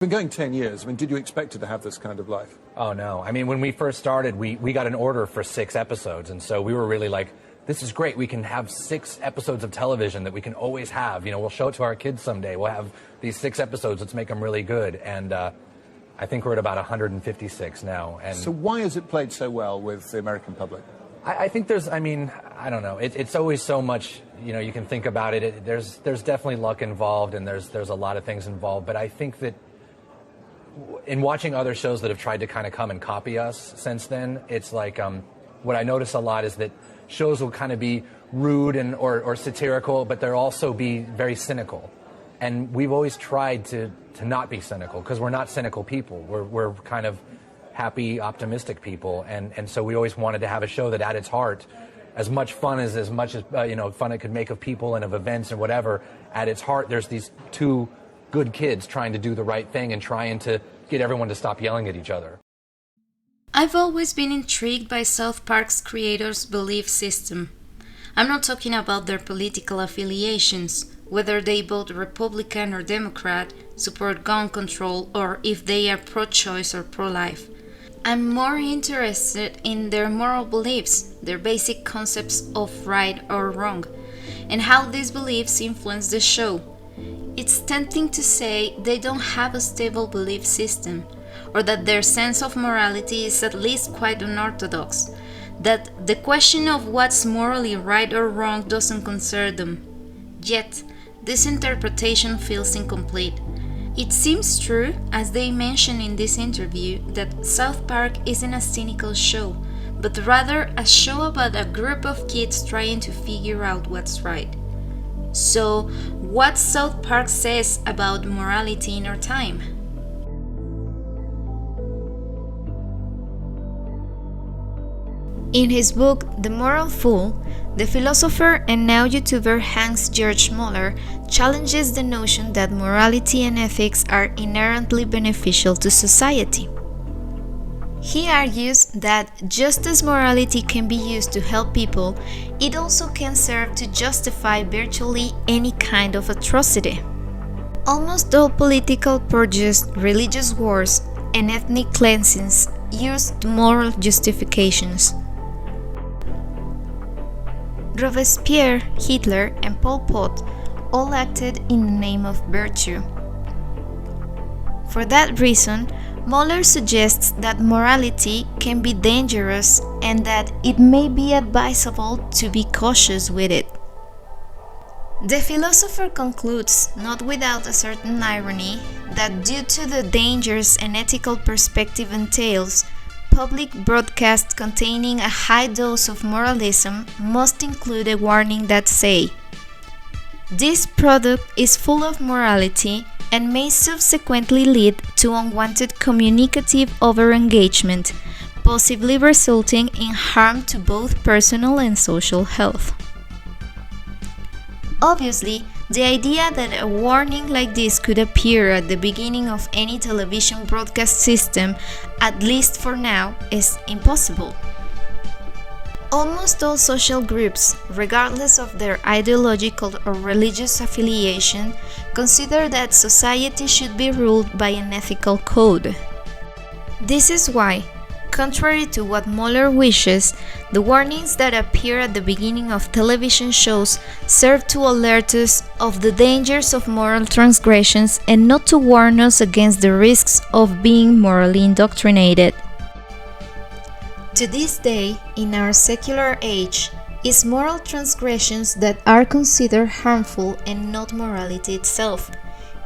Been going 10 years. I mean, did you expect it to have this kind of life? Oh, no. I mean, when we first started, we got an order for 6 episodes. And so we were really like, this is great. We can have 6 episodes of television that we can always have. You know, we'll show it to our kids someday. We'll have these 6 episodes. Let's make them really good. And I think we're at about 156 now. And so why has it played so well with the American public? I think there's, I mean, I don't know. It's always so much, you know, you can think about it. There's definitely luck involved, and there's a lot of things involved. But I think that in watching other shows that have tried to kind of come and copy us since then, it's like what I notice a lot is that shows will kind of be rude and or satirical, but they'll also be very cynical. And we've always tried to not be cynical, because we're not cynical people. We're kind of happy, optimistic people, and so we always wanted to have a show that at its heart, as much as you know, fun it could make of people and of events and whatever, at its heart there's these 2 good kids trying to do the right thing and trying to get everyone to stop yelling at each other. I've always been intrigued by South Park's creators' belief system. I'm not talking about their political affiliations, whether they vote Republican or Democrat, support gun control, or if they are pro-choice or pro-life. I'm more interested in their moral beliefs, their basic concepts of right or wrong, and how these beliefs influence the show. It's tempting to say they don't have a stable belief system, or that their sense of morality is at least quite unorthodox, that the question of what's morally right or wrong doesn't concern them. Yet, this interpretation feels incomplete. It seems true, as they mention in this interview, that South Park isn't a cynical show, but rather a show about a group of kids trying to figure out what's right. So, what South Park says about morality in our time? In his book, The Moral Fool, the philosopher and now YouTuber Hans-Georg Moeller challenges the notion that morality and ethics are inherently beneficial to society. He argues that just as morality can be used to help people, it also can serve to justify virtually any kind of atrocity. Almost all political purges, religious wars, and ethnic cleansings used moral justifications. Robespierre, Hitler, and Pol Pot all acted in the name of virtue. For that reason, Moeller suggests that morality can be dangerous and that it may be advisable to be cautious with it. The philosopher concludes, not without a certain irony, that due to the dangers an ethical perspective entails, public broadcasts containing a high dose of moralism must include a warning that say, "This product is full of morality and may subsequently lead to unwanted communicative over-engagement, possibly resulting in harm to both personal and social health." Obviously, the idea that a warning like this could appear at the beginning of any television broadcast system, at least for now, is impossible. Almost all social groups, regardless of their ideological or religious affiliation, consider that society should be ruled by an ethical code. This is why, contrary to what Moeller wishes, the warnings that appear at the beginning of television shows serve to alert us of the dangers of moral transgressions and not to warn us against the risks of being morally indoctrinated. To this day, in our secular age, it's moral transgressions that are considered harmful and not morality itself,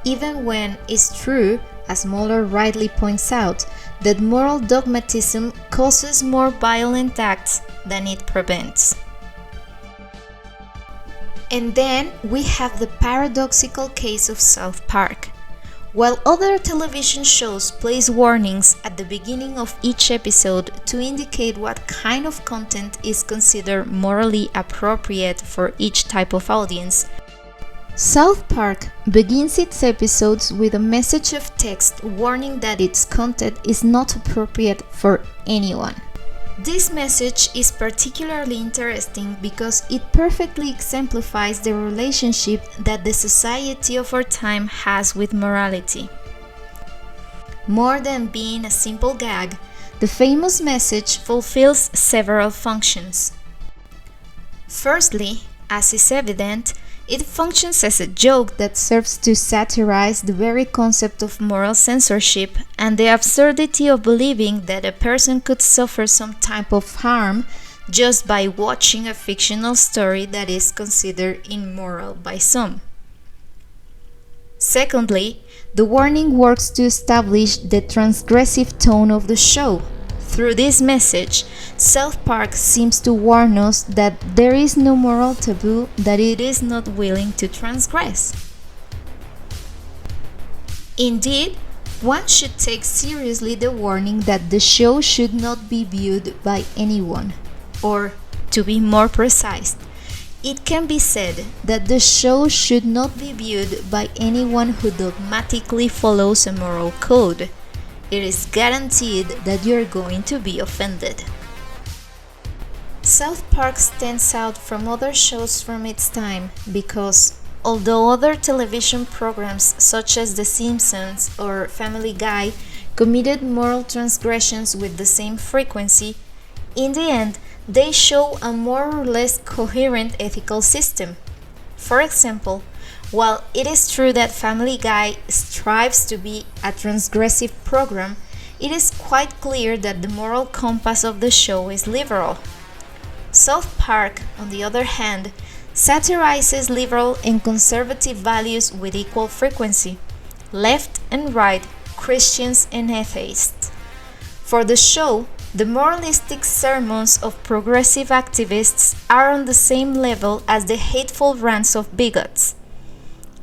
even when it's true, as Moeller rightly points out, that moral dogmatism causes more violent acts than it prevents. And then we have the paradoxical case of South Park. While other television shows place warnings at the beginning of each episode to indicate what kind of content is considered morally appropriate for each type of audience, South Park begins its episodes with a message of text warning that its content is not appropriate for anyone. This message is particularly interesting because it perfectly exemplifies the relationship that the society of our time has with morality. More than being a simple gag, the famous message fulfills several functions. Firstly, as is evident, it functions as a joke that serves to satirize the very concept of moral censorship and the absurdity of believing that a person could suffer some type of harm just by watching a fictional story that is considered immoral by some. Secondly, the warning works to establish the transgressive tone of the show. Through this message, South Park seems to warn us that there is no moral taboo that it is not willing to transgress. Indeed, one should take seriously the warning that the show should not be viewed by anyone. Or, to be more precise, it can be said that the show should not be viewed by anyone who dogmatically follows a moral code. It is guaranteed that you're going to be offended. South Park stands out from other shows from its time because, although other television programs such as The Simpsons or Family Guy committed moral transgressions with the same frequency, in the end, they show a more or less coherent ethical system. For example, while it is true that Family Guy strives to be a transgressive program, it is quite clear that the moral compass of the show is liberal. South Park, on the other hand, satirizes liberal and conservative values with equal frequency, left and right, Christians and atheists. For the show, the moralistic sermons of progressive activists are on the same level as the hateful rants of bigots.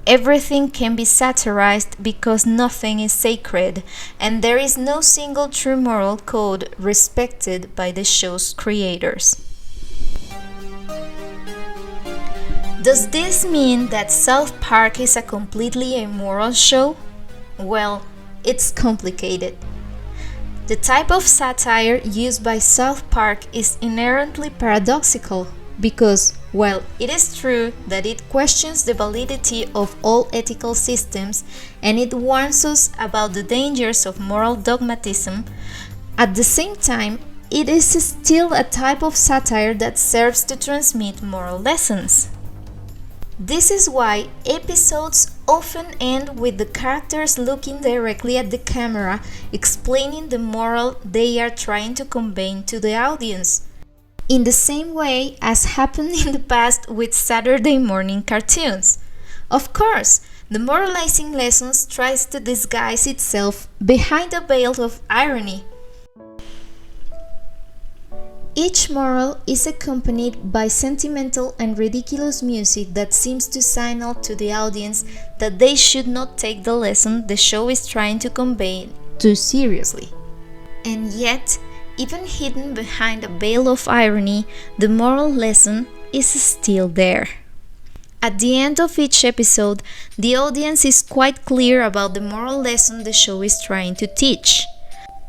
Everything can be satirized because nothing is sacred, and there is no single true moral code respected by the show's creators. Does this mean that South Park is a completely immoral show? Well, it's complicated. The type of satire used by South Park is inherently paradoxical because, while it is true that it questions the validity of all ethical systems and it warns us about the dangers of moral dogmatism, at the same time, it is still a type of satire that serves to transmit moral lessons. This is why episodes often end with the characters looking directly at the camera, explaining the moral they are trying to convey to the audience, in the same way as happened in the past with Saturday morning cartoons. Of course, the moralizing lessons tries to disguise itself behind a veil of irony. Each moral is accompanied by sentimental and ridiculous music that seems to signal to the audience that they should not take the lesson the show is trying to convey too seriously. And yet, even hidden behind a veil of irony, the moral lesson is still there. At the end of each episode, the audience is quite clear about the moral lesson the show is trying to teach.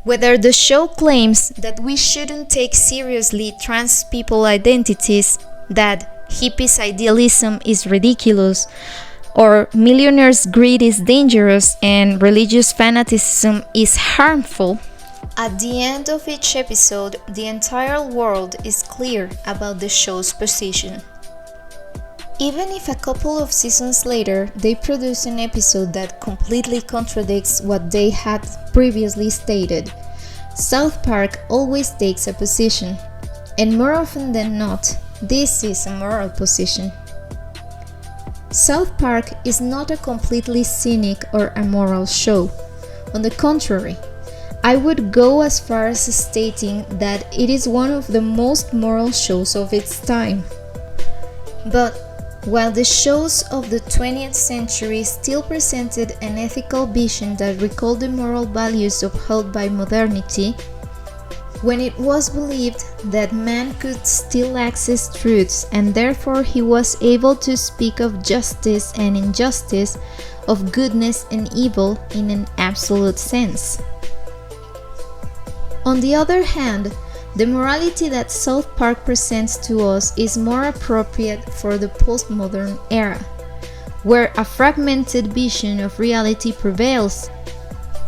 Whether the show claims that we shouldn't take seriously trans people identities, that hippies' idealism is ridiculous, or millionaires' greed is dangerous and religious fanaticism is harmful, at the end of each episode, the entire world is clear about the show's position. Even if a couple of seasons later they produce an episode that completely contradicts what they had previously stated, South Park always takes a position, and more often than not, this is a moral position. South Park is not a completely cynic or amoral show. On the contrary, I would go as far as stating that it is one of the most moral shows of its time. But while the shows of the 20th century still presented an ethical vision that recalled the moral values upheld by modernity, when it was believed that man could still access truths and therefore he was able to speak of justice and injustice, of goodness and evil in an absolute sense. On the other hand, the morality that South Park presents to us is more appropriate for the postmodern era, where a fragmented vision of reality prevails.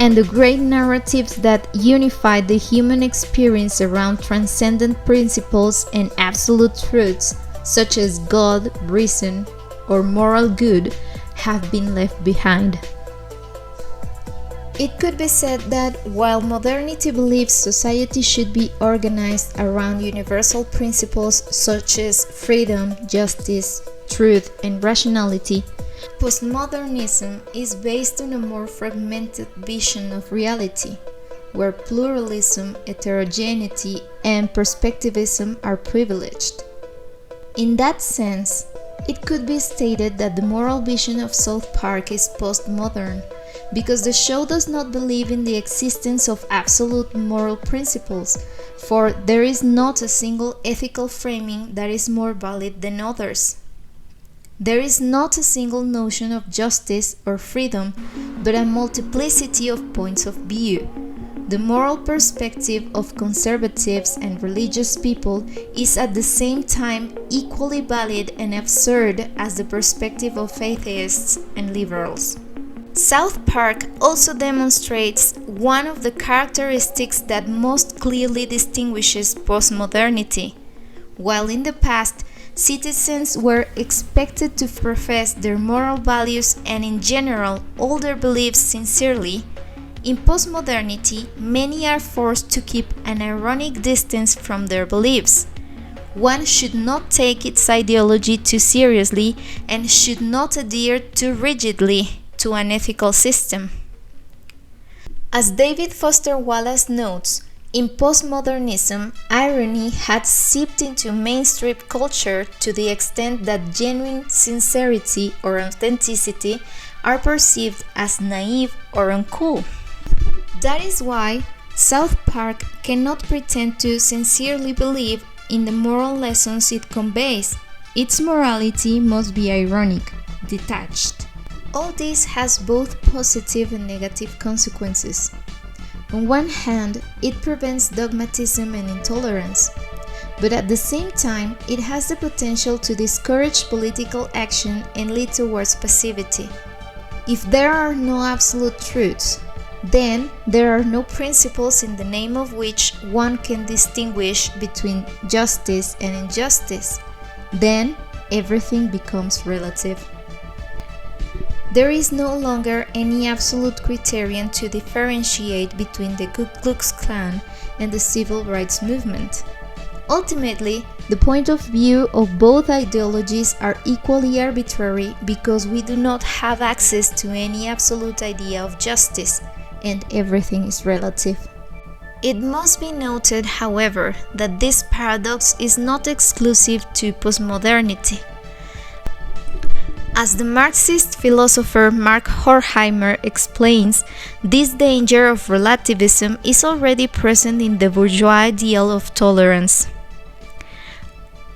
and the great narratives that unify the human experience around transcendent principles and absolute truths, such as God, reason, or moral good, have been left behind. It could be said that while modernity believes society should be organized around universal principles such as freedom, justice, truth, and rationality, postmodernism is based on a more fragmented vision of reality, where pluralism, heterogeneity, and perspectivism are privileged. In that sense, it could be stated that the moral vision of South Park is postmodern, because the show does not believe in the existence of absolute moral principles, for there is not a single ethical framing that is more valid than others. There is not a single notion of justice or freedom, but a multiplicity of points of view. The moral perspective of conservatives and religious people is at the same time equally valid and absurd as the perspective of atheists and liberals. South Park also demonstrates one of the characteristics that most clearly distinguishes postmodernity. While in the past, citizens were expected to profess their moral values and in general all their beliefs sincerely, in postmodernity many are forced to keep an ironic distance from their beliefs. One should not take its ideology too seriously and should not adhere too rigidly to an ethical system. As David Foster Wallace notes, in postmodernism, irony had seeped into mainstream culture to the extent that genuine sincerity or authenticity are perceived as naive or uncool. That is why South Park cannot pretend to sincerely believe in the moral lessons it conveys. Its morality must be ironic, detached. All this has both positive and negative consequences. On one hand, it prevents dogmatism and intolerance, but at the same time, it has the potential to discourage political action and lead towards passivity. If there are no absolute truths, then there are no principles in the name of which one can distinguish between justice and injustice. Then everything becomes relative. There is no longer any absolute criterion to differentiate between the Ku Klux Klan and the civil rights movement. Ultimately, the point of view of both ideologies are equally arbitrary because we do not have access to any absolute idea of justice, and everything is relative. It must be noted, however, that this paradox is not exclusive to postmodernity. As the Marxist philosopher Mark Horkheimer explains, this danger of relativism is already present in the bourgeois ideal of tolerance.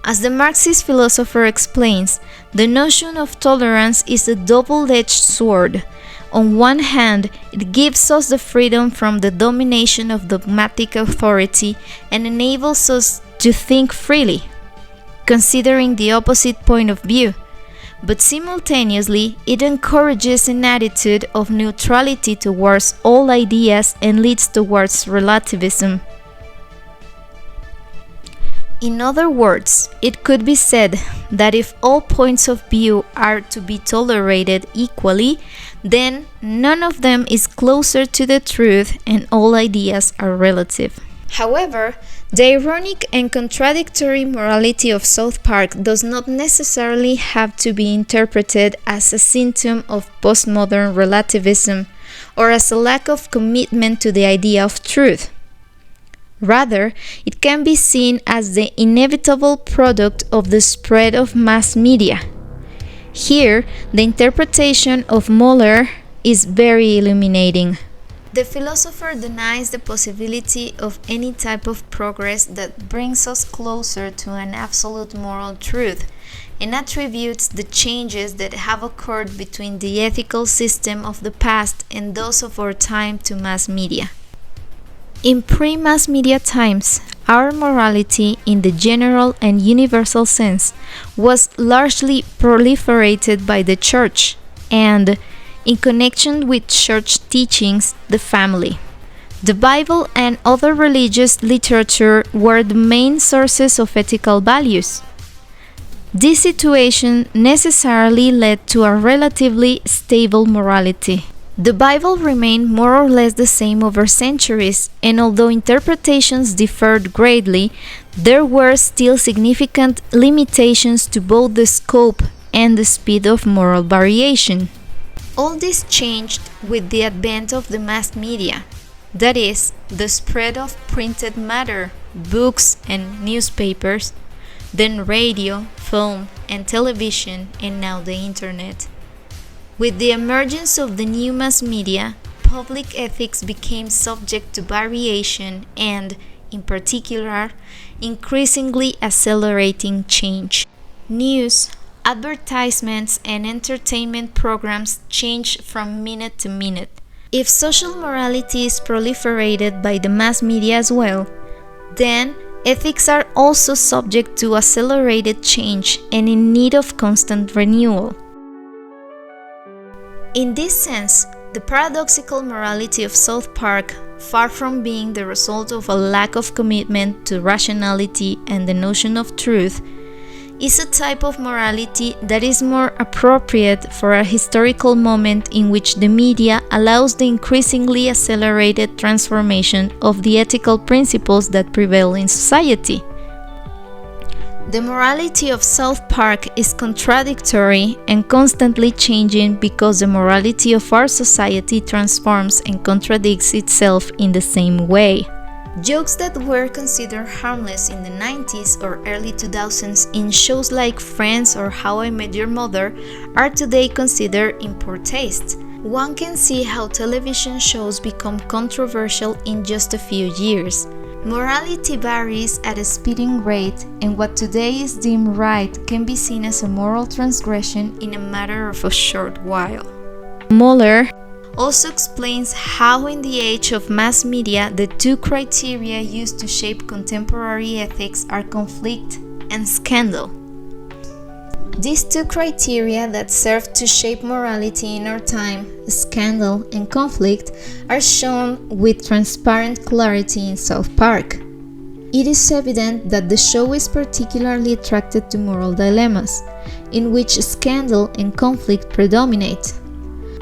As the Marxist philosopher explains, the notion of tolerance is a double-edged sword. On one hand, it gives us the freedom from the domination of dogmatic authority and enables us to think freely, considering the opposite point of view. But simultaneously, it encourages an attitude of neutrality towards all ideas and leads towards relativism. In other words, it could be said that if all points of view are to be tolerated equally, then none of them is closer to the truth and all ideas are relative. However, the ironic and contradictory morality of South Park does not necessarily have to be interpreted as a symptom of postmodern relativism or as a lack of commitment to the idea of truth. Rather, it can be seen as the inevitable product of the spread of mass media. Here, the interpretation of Moeller is very illuminating. The philosopher denies the possibility of any type of progress that brings us closer to an absolute moral truth, and attributes the changes that have occurred between the ethical system of the past and those of our time to mass media. In pre-mass media times, our morality in the general and universal sense was largely proliferated by the church, and in connection with church teachings, the family. The Bible and other religious literature were the main sources of ethical values. This situation necessarily led to a relatively stable morality. The Bible remained more or less the same over centuries, and although interpretations differed greatly, there were still significant limitations to both the scope and the speed of moral variation. All this changed with the advent of the mass media, that is, the spread of printed matter, books and newspapers, then radio, film and television, and now the internet. With the emergence of the new mass media, public ethics became subject to variation and, in particular, increasingly accelerating change. News, advertisements, and entertainment programs change from minute to minute. If social morality is proliferated by the mass media as well, then ethics are also subject to accelerated change and in need of constant renewal. In this sense, the paradoxical morality of South Park, far from being the result of a lack of commitment to rationality and the notion of truth, is a type of morality that is more appropriate for a historical moment in which the media allows the increasingly accelerated transformation of the ethical principles that prevail in society. The morality of South Park is contradictory and constantly changing because the morality of our society transforms and contradicts itself in the same way. Jokes that were considered harmless in the 90s or early 2000s in shows like Friends or How I Met Your Mother are today considered in poor taste. One can see how television shows become controversial in just a few years. Morality varies at a speeding rate, and what today is deemed right can be seen as a moral transgression in a matter of a short while. Muller also explains how in the age of mass media the two criteria used to shape contemporary ethics are conflict and scandal. These two criteria that serve to shape morality in our time, scandal and conflict, are shown with transparent clarity in South Park. It is evident that the show is particularly attracted to moral dilemmas, in which scandal and conflict predominate.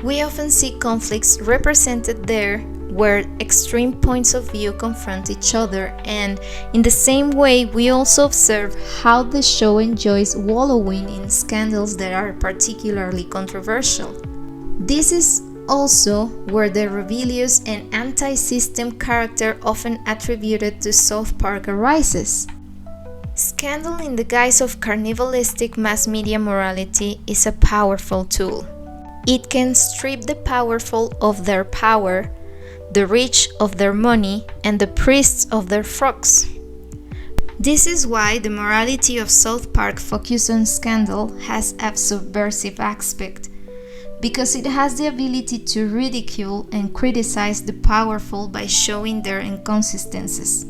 We often see conflicts represented there where extreme points of view confront each other, and in the same way we also observe how the show enjoys wallowing in scandals that are particularly controversial. This is also where the rebellious and anti-system character often attributed to South Park arises. Scandal in the guise of carnivalistic mass media morality is a powerful tool. It can strip the powerful of their power, the rich of their money, and the priests of their frocks. This is why the morality of South Park focus on scandal has a subversive aspect, because it has the ability to ridicule and criticize the powerful by showing their inconsistencies.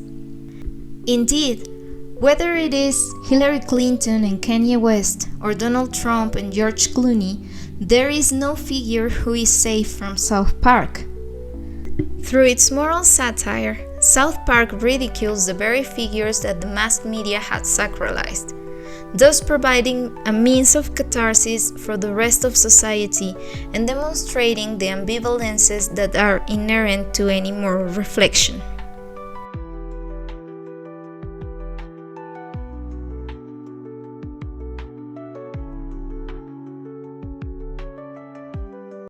Indeed, whether it is Hillary Clinton and Kanye West or Donald Trump and George Clooney, there is no figure who is safe from South Park. Through its moral satire, South Park ridicules the very figures that the mass media had sacralized, thus providing a means of catharsis for the rest of society and demonstrating the ambivalences that are inherent to any moral reflection.